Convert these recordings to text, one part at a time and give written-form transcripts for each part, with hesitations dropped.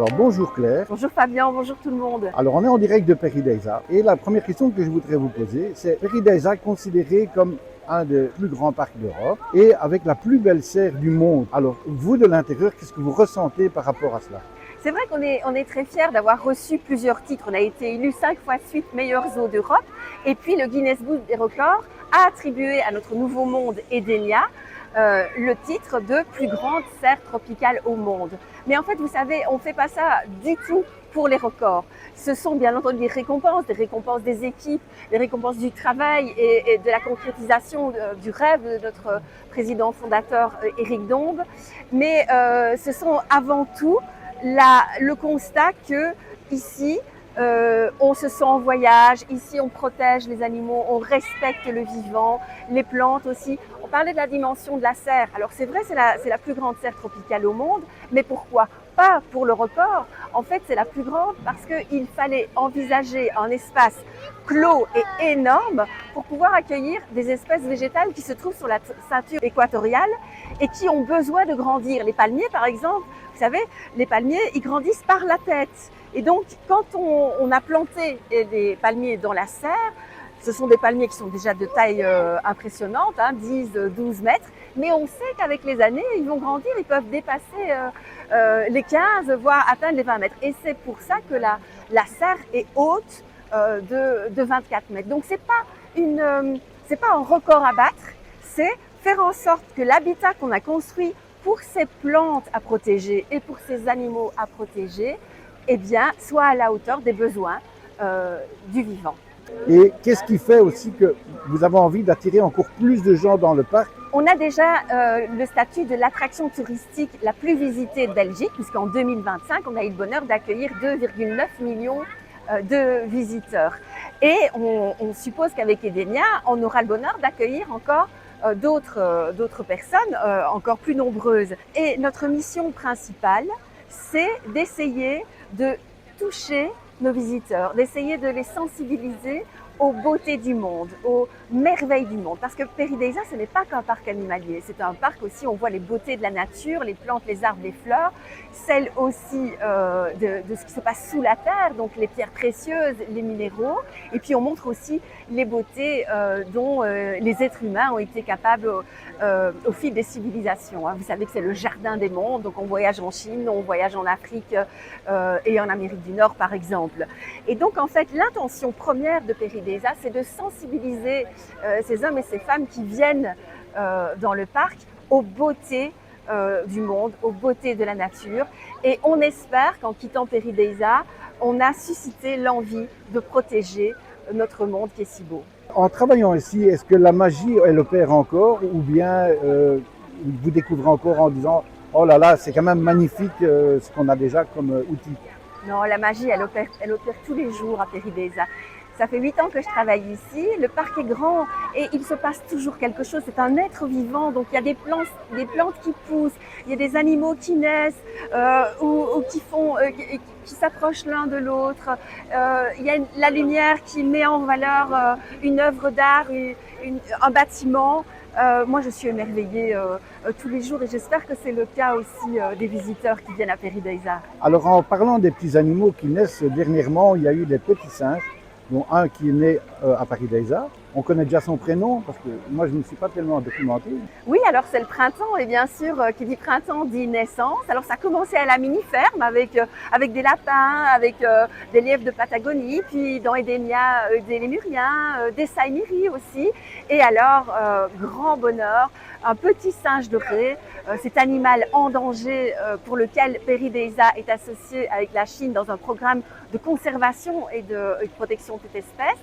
Alors bonjour Claire. Bonjour Fabien, bonjour tout le monde. Alors on est en direct de Paradisa et la première question que je voudrais vous poser, c'est Paradisa considéré comme un des plus grands parcs d'Europe et avec la plus belle serre du monde. Alors vous de l'intérieur, qu'est-ce que vous ressentez par rapport à cela? C'est vrai qu'on est très fiers d'avoir reçu plusieurs titres. On a été élu 5 fois de suite meilleure zoo d'Europe. Et puis le Guinness Book des records a attribué à notre nouveau monde Edenia le titre de plus grande serre tropicale au monde. Mais en fait, vous savez, on ne fait pas ça du tout pour les records. Ce sont bien entendu des récompenses des équipes, des récompenses du travail et de la concrétisation du rêve de notre président fondateur Éric Dombe. Mais ce sont avant tout le constat que ici, on se sent en voyage, ici on protège les animaux, on respecte le vivant, les plantes aussi. On parlait de la dimension de la serre. Alors c'est vrai, c'est la plus grande serre tropicale au monde, mais pourquoi? Pas pour le record. En fait, c'est la plus grande parce qu'il fallait envisager un espace clos et énorme pour pouvoir accueillir des espèces végétales qui se trouvent sur la ceinture équatoriale et qui ont besoin de grandir. Les palmiers, par exemple, vous savez, les palmiers, ils grandissent par la tête. Et donc, quand on a planté des palmiers dans la serre, ce sont des palmiers qui sont déjà de taille impressionnante, 10, 12 mètres, mais on sait qu'avec les années, ils vont grandir, ils peuvent dépasser les 15, voire atteindre les 20 mètres. Et c'est pour ça que la serre est haute de 24 mètres. Donc, c'est pas un record à battre, c'est faire en sorte que l'habitat qu'on a construit pour ces plantes à protéger et pour ces animaux à protéger, eh bien, soit à la hauteur des besoins du vivant. Et qu'est-ce qui fait aussi que vous avez envie d'attirer encore plus de gens dans le parc? On a déjà le statut de l'attraction touristique la plus visitée de Belgique, puisqu'en 2025, on a eu le bonheur d'accueillir 2,9 millions de visiteurs. Et on suppose qu'avec Edenia, on aura le bonheur d'accueillir encore d'autres personnes encore plus nombreuses. Et notre mission principale, c'est d'essayer de toucher nos visiteurs, d'essayer de les sensibiliser aux beautés du monde, aux merveilles du monde. Parce que Paradisa, ce n'est pas qu'un parc animalier, c'est un parc aussi, on voit les beautés de la nature, les plantes, les arbres, les fleurs, celles aussi de ce qui se passe sous la terre, donc les pierres précieuses, les minéraux, et puis on montre aussi les beautés dont les êtres humains ont été capables au fil des civilisations. Vous savez que c'est le jardin des mondes, donc on voyage en Chine, on voyage en Afrique et en Amérique du Nord par exemple. Et donc en fait, l'intention première de Paradisa, c'est de sensibiliser ces hommes et ces femmes qui viennent dans le parc aux beautés du monde, aux beautés de la nature. Et on espère qu'en quittant Paradisa, on a suscité l'envie de protéger notre monde qui est si beau. En travaillant ici, est-ce que la magie, elle opère encore ou bien vous découvrez encore en disant « Oh là là, c'est quand même magnifique ce qu'on a déjà comme outil ». Non, la magie, elle opère tous les jours à Paradisa. Ça fait 8 ans que je travaille ici, le parc est grand et il se passe toujours quelque chose. C'est un être vivant, donc il y a des plantes qui poussent, il y a des animaux qui naissent ou qui s'approchent l'un de l'autre. Il y a la lumière qui met en valeur une œuvre d'art, un bâtiment. Moi, je suis émerveillée tous les jours et j'espère que c'est le cas aussi des visiteurs qui viennent à Paradisa. Alors en parlant des petits animaux qui naissent dernièrement, il y a eu des petits singes, dont un qui est né à Paradisa. On connaît déjà son prénom parce que moi je ne me suis pas tellement documenté. Oui, alors c'est le printemps et bien sûr qui dit printemps dit naissance. Alors ça a commencé à la mini-ferme avec des lapins, avec des lièvres de Patagonie, puis dans Edenia des lémuriens, des saïmiris aussi. Et alors, grand bonheur, un petit singe doré, cet animal en danger pour lequel Paradisa est associé avec la Chine dans un programme de conservation et de protection de toute espèce.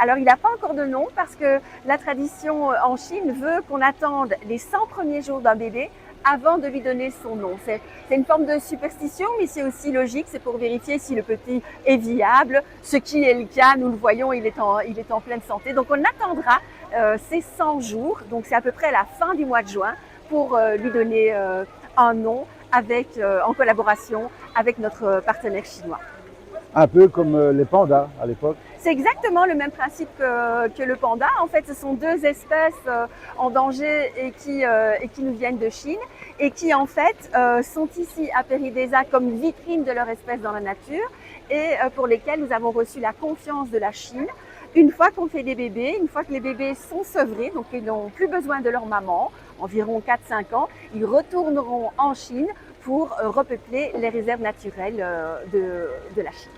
Alors, il n'a pas encore de nom parce que la tradition en Chine veut qu'on attende les 100 premiers jours d'un bébé avant de lui donner son nom. C'est une forme de superstition, mais c'est aussi logique. C'est pour vérifier si le petit est viable, ce qui est le cas. Nous le voyons, il est en pleine santé. Donc, on attendra ces 100 jours, donc c'est à peu près la fin du mois de juin, pour lui donner un nom en collaboration avec notre partenaire chinois. Un peu comme les pandas à l'époque. C'est exactement le même principe que le panda. En fait, ce sont deux espèces en danger et qui nous viennent de Chine et qui, en fait, sont ici à Paradisa comme vitrine de leur espèce dans la nature et pour lesquelles nous avons reçu la confiance de la Chine. Une fois qu'on fait des bébés, une fois que les bébés sont sevrés, donc ils n'ont plus besoin de leur maman, environ 4-5 ans, ils retourneront en Chine pour repeupler les réserves naturelles de la Chine.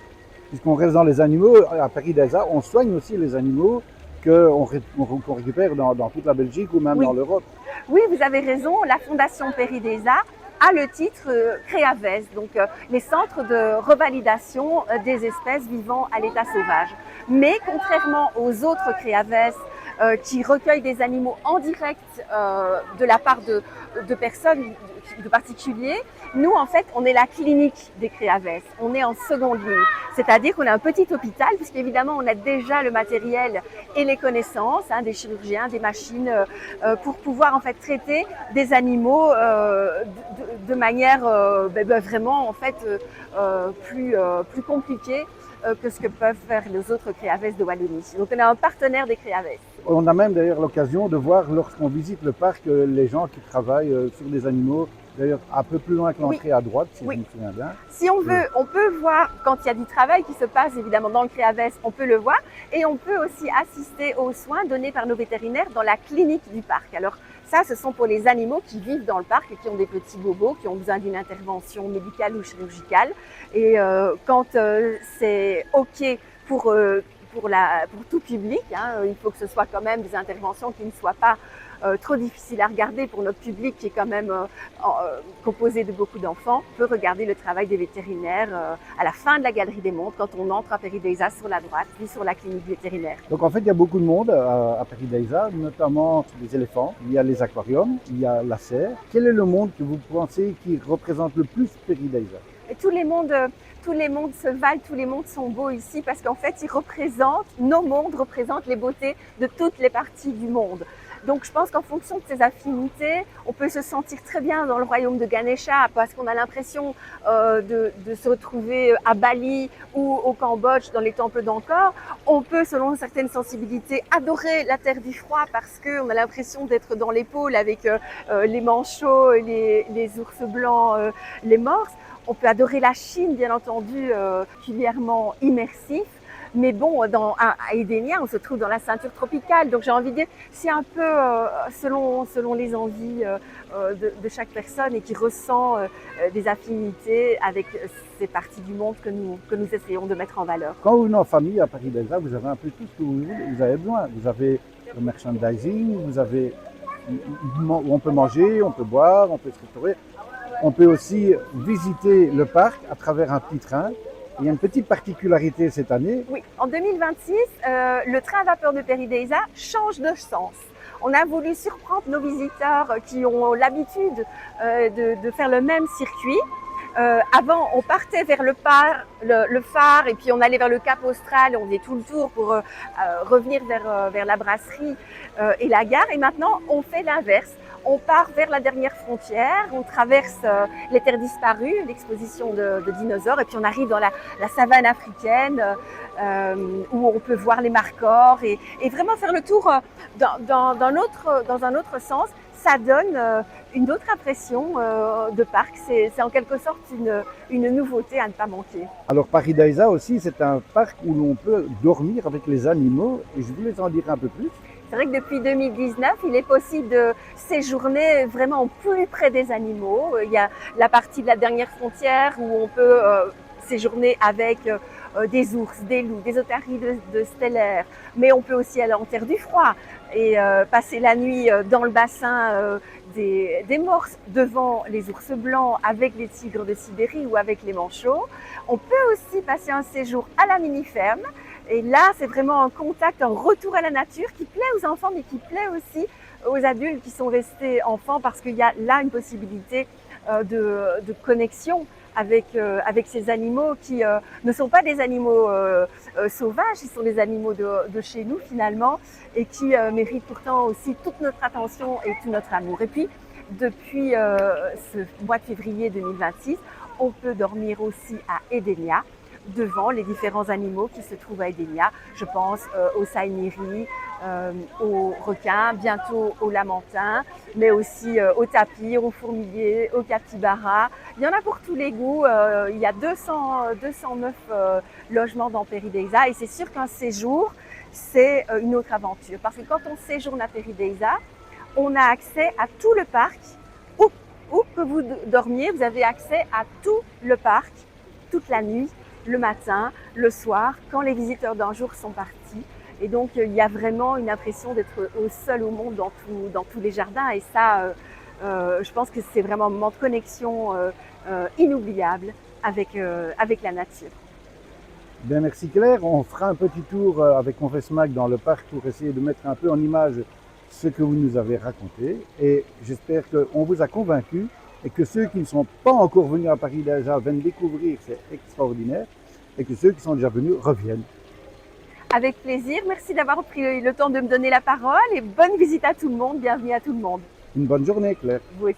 Puisqu'on reste dans les animaux, à Paradisa, on soigne aussi les animaux qu'on récupère dans toute la Belgique ou même Oui. dans l'Europe. Oui, vous avez raison. La Fondation Paradisa a le titre CREAVES, donc les centres de revalidation des espèces vivant à l'état sauvage. Mais contrairement aux autres CREAVES qui recueillent des animaux en direct de la part de personnes, de particuliers, nous en fait on est la clinique des CREAVES, on est en seconde ligne, c'est-à-dire qu'on a un petit hôpital puisqu'évidemment on a déjà le matériel et les connaissances, des chirurgiens, des machines pour pouvoir en fait traiter des animaux de manière vraiment en fait plus compliquée que ce que peuvent faire les autres CREAVES de Wallonie. Donc on a un partenaire des CREAVES. On a même d'ailleurs l'occasion de voir lorsqu'on visite le parc les gens qui travaillent sur des animaux, d'ailleurs un peu plus loin que l'entrée à droite, si je me souviens bien. Si on veut, on peut voir quand il y a du travail qui se passe évidemment dans le CREAVES, on peut le voir et on peut aussi assister aux soins donnés par nos vétérinaires dans la clinique du parc. Alors ça, ce sont pour les animaux qui vivent dans le parc et qui ont des petits bobos, qui ont besoin d'une intervention médicale ou chirurgicale. Et quand c'est OK pour tout public, il faut que ce soit quand même des interventions qui ne soient pas trop difficiles à regarder pour notre public qui est quand même composé de beaucoup d'enfants. On peut regarder le travail des vétérinaires à la fin de la Galerie des Mondes quand on entre à Paradisa sur la droite, puis sur la clinique vétérinaire. Donc en fait, il y a beaucoup de monde à Paradisa, notamment les éléphants, il y a les aquariums, il y a la serre. Quel est le monde que vous pensez qui représente le plus Paradisa? Et tous les mondes se valent, tous les mondes sont beaux ici parce qu'en fait, nos mondes représentent les beautés de toutes les parties du monde. Donc je pense qu'en fonction de ses affinités, on peut se sentir très bien dans le royaume de Ganesha parce qu'on a l'impression de se retrouver à Bali ou au Cambodge dans les temples d'Angkor. On peut, selon certaines sensibilités, adorer la terre du froid parce qu'on a l'impression d'être dans les pôles avec les manchots, les ours blancs, les morses. On peut adorer la Chine, bien entendu, particulièrement immersif. Mais bon, à Edenia, on se trouve dans la ceinture tropicale. Donc j'ai envie de dire, c'est un peu selon les envies de chaque personne et qui ressent des affinités avec ces parties du monde que nous essayons de mettre en valeur. Quand vous venez en famille à Paradisa, vous avez un peu tout ce que vous avez besoin. Vous avez le merchandising, où on peut manger, on peut boire, on peut se restaurer. On peut aussi visiter le parc à travers un petit train. Il y a une petite particularité cette année. Oui, en 2026, le train à vapeur de Paradisa change de sens. On a voulu surprendre nos visiteurs qui ont l'habitude de faire le même circuit. Avant, on partait vers le phare et puis on allait vers le Cap Austral, on faisait tout le tour pour revenir vers la brasserie et la gare. Et maintenant, on fait l'inverse. On part vers la dernière frontière, on traverse les terres disparues, l'exposition de dinosaures, et puis on arrive dans la savane africaine où on peut voir les markhors et vraiment faire le tour dans un autre sens. Ça donne une autre impression de parc. C'est en quelque sorte une nouveauté à ne pas manquer. Alors Paradisa aussi, c'est un parc où l'on peut dormir avec les animaux et je voulais en dire un peu plus. C'est vrai que depuis 2019, il est possible de séjourner vraiment au plus près des animaux. Il y a la partie de la dernière frontière où on peut séjourner avec des ours, des loups, des otaries de stellaires. Mais on peut aussi aller en terre du froid et passer la nuit dans le bassin des morses devant les ours blancs avec les tigres de Sibérie ou avec les manchots. On peut aussi passer un séjour à la mini-ferme. Et là, c'est vraiment un contact, un retour à la nature qui plaît aux enfants, mais qui plaît aussi aux adultes qui sont restés enfants parce qu'il y a là une possibilité de connexion avec ces animaux qui ne sont pas des animaux sauvages, ils sont des animaux de chez nous finalement et qui méritent pourtant aussi toute notre attention et tout notre amour. Et puis, depuis ce mois de février 2026, on peut dormir aussi à Edenia, devant les différents animaux qui se trouvent à Edenia. Je pense aux saïmiris, aux requins, bientôt aux lamantins, mais aussi aux tapirs, aux fourmiliers, aux capybaras. Il y en a pour tous les goûts. Il y a 209 logements dans Perideisa et c'est sûr qu'un séjour, c'est une autre aventure. Parce que quand on séjourne à Perideisa, on a accès à tout le parc. Où que vous dormiez, vous avez accès à tout le parc, toute la nuit, le matin, le soir, quand les visiteurs d'un jour sont partis. Et donc, il y a vraiment une impression d'être seul au monde dans tous les jardins. Et ça, je pense que c'est vraiment un moment de connexion inoubliable avec la nature. Bien, merci Claire. On fera un petit tour avec Confessmac dans le parc pour essayer de mettre un peu en image ce que vous nous avez raconté. Et j'espère qu'on vous a convaincu et que ceux qui ne sont pas encore venus à Perideisa viennent découvrir, c'est extraordinaire, et que ceux qui sont déjà venus reviennent. Avec plaisir. Merci d'avoir pris le temps de me donner la parole et bonne visite à tout le monde. Bienvenue à tout le monde. Une bonne journée Claire. Vous aussi.